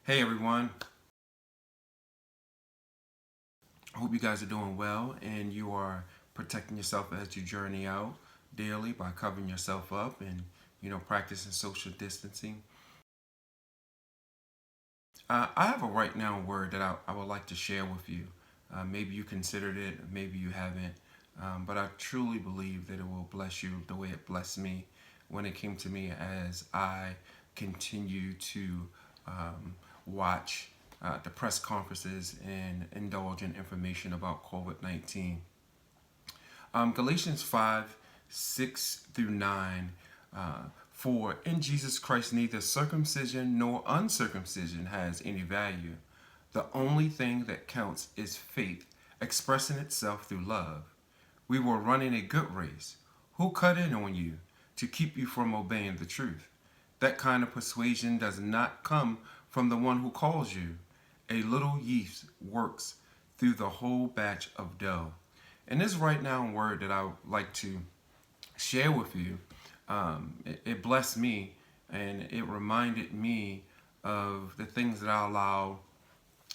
Hey everyone, I hope you guys are doing well and you are protecting yourself as you journey out daily by covering yourself up and practicing social distancing. I have a right now word that I would like to share with you. Maybe you considered it, maybe you haven't, but I truly believe that it will bless you the way it blessed me when it came to me as I continue to watch the press conferences and indulge in information about COVID-19. Galatians 5, 6 through 9. For in Jesus Christ neither circumcision nor uncircumcision has any value. The only thing that counts is faith, expressing itself through love. We were running a good race. Who cut in on you to keep you from obeying the truth? That kind of persuasion does not come from the one who calls you. A little yeast works through the whole batch of dough. And this right now word that I would like to share with you, it blessed me and it reminded me of the things that I allow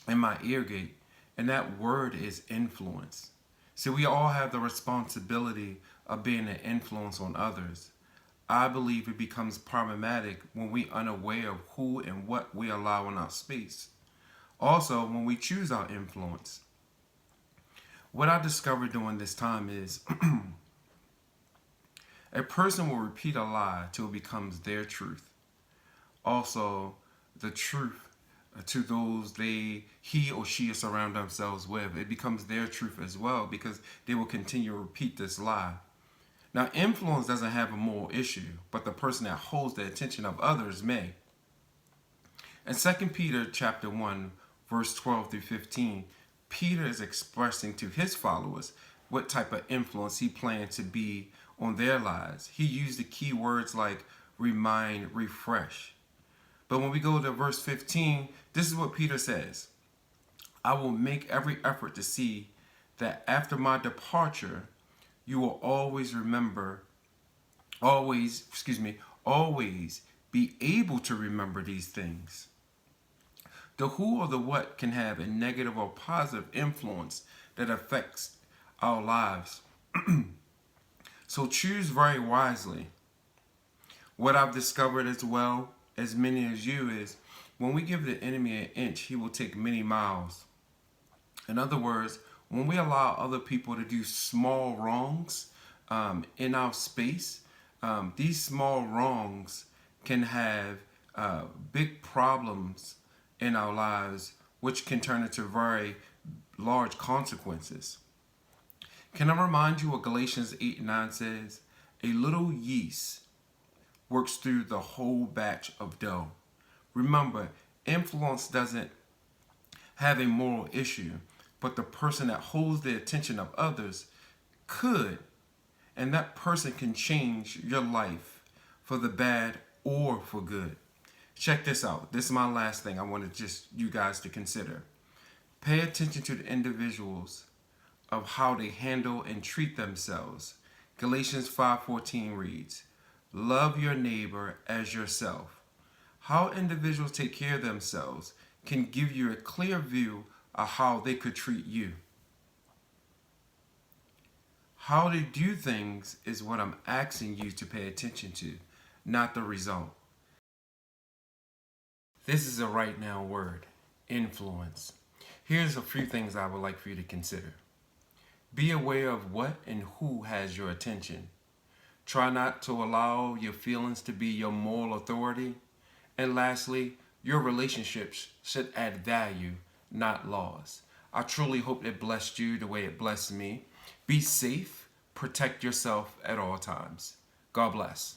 in my ear gate. And that word is influence. See, we all have the responsibility of being an influence on others. I believe it becomes problematic when we are unaware of who and what we allow in our space. Also, when we choose our influence. What I discovered during this time is a person will repeat a lie till it becomes their truth. Also, the truth to those he or she surround themselves with, it becomes their truth as well because they will continue to repeat this lie. Now, influence doesn't have a moral issue, but the person that holds the attention of others may. In 2 Peter chapter 1, verse 12 through 15, Peter is expressing to his followers what type of influence he planned to be on their lives. He used the key words like remind, refresh. But when we go to verse 15, this is what Peter says. I will make every effort to see that after my departure, you will always be able to remember these things. The who or the what can have a negative or positive influence that affects our lives. So choose very wisely. What I've discovered as well as many as you is when we give the enemy an inch, he will take many miles. In other words, when we allow other people to do small wrongs in our space, these small wrongs can have big problems in our lives, which can turn into very large consequences. Can I remind you what Galatians 8 and 9 says? A little yeast works through the whole batch of dough. Remember, influence doesn't have a moral issue, but the person that holds the attention of others could, and that person can change your life for the bad or for good. Check this out. This is my last thing I wanted just you guys to consider. Pay attention to the individuals of how they handle and treat themselves. Galatians 5:14 reads, love your neighbor as yourself. How individuals take care of themselves can give you a clear view of how they could treat you. How they do things is what I'm asking you to pay attention to, not the result. This is a right now word, influence. Here's a few things I would like for you to consider. Be aware of what and who has your attention. Try not to allow your feelings to be your moral authority. And lastly, your relationships should add value, not loss. I truly hope it blessed you the way it blessed me. Be safe, protect yourself at all times. God bless.